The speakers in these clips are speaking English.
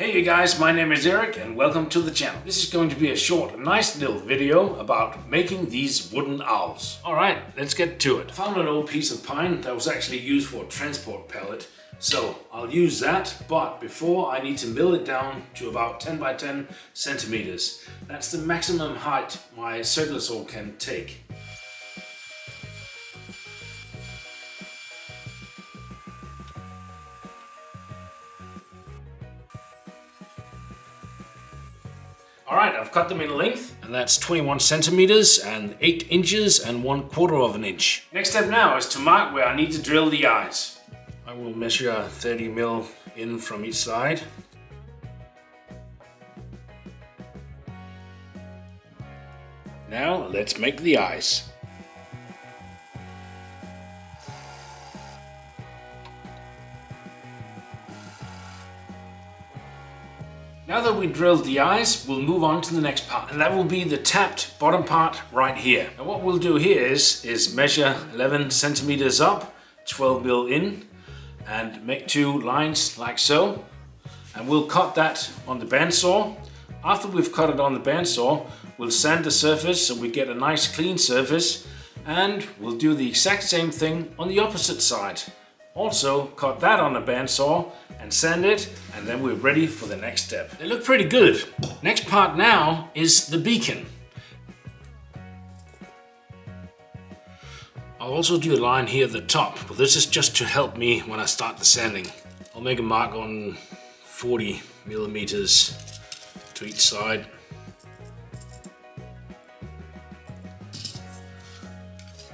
Hey you guys, my name is Erik and welcome to the channel. This is going to be a short, nice little video about making these wooden owls. Alright, let's get to it. I found an old piece of pine that was actually used for a transport pallet. So I'll use that, but before I need to mill it down to about 10 by 10 centimeters. That's the maximum height my circular saw can take. Alright, I've cut them in length, and that's 21 centimeters and 8 inches and 1/4 of an inch. Next step now is to mark where I need to drill the eyes. I will measure 30 mil in from each side. Now let's make the eyes. Now that we drilled the eyes, we'll move on to the next part, and that will be the tapped bottom part right here. Now what we'll do here is measure 11 centimeters up, 12 mil in, and make 2 lines like so. And we'll cut that on the bandsaw. After we've cut it on the bandsaw, we'll sand the surface so we get a nice clean surface, and we'll do the exact same thing on the opposite side. Also cut that on the bandsaw and sand it, and then we're ready for the next step. They look pretty good. Next part now is the beacon. I'll also do a line here at the top, but this is just to help me when I start the sanding. I'll make a mark on 40 millimeters to each side.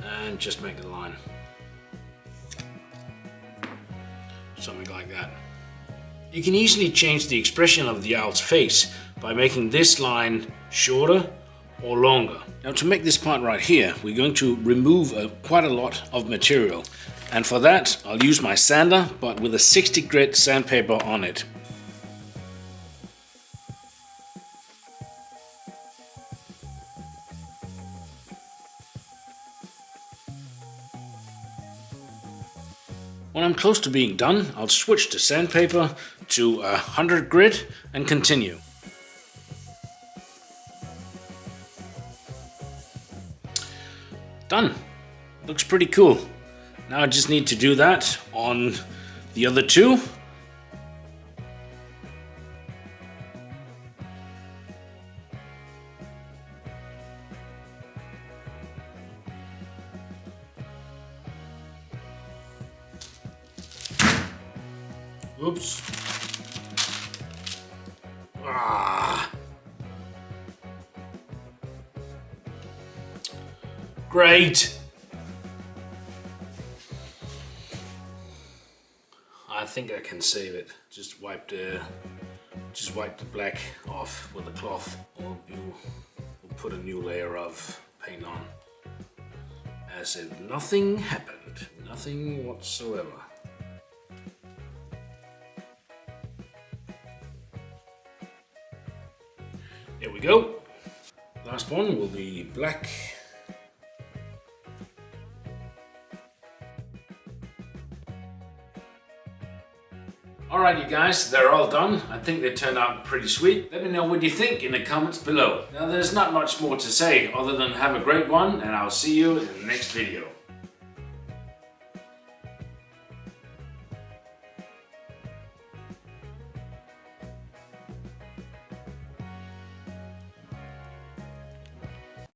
And just make the line. Something like that. You can easily change the expression of the owl's face by making this line shorter or longer. Now to make this part right here, we're going to remove quite a lot of material. And for that, I'll use my sander, but with a 60 grit sandpaper on it. When I'm close to being done, I'll switch the sandpaper to 100 grit and continue. Done. Looks pretty cool. Now I just need to do that on the other 2. Oops. Great. I think I can save it. Just wipe the black off with a cloth, or you will put a new layer of paint on. As if nothing happened. Nothing whatsoever. There we go. Last one will be black. Alright you guys, they're all done. I think they turned out pretty sweet. Let me know what you think in the comments below. Now there's not much more to say other than have a great one, and I'll see you in the next video.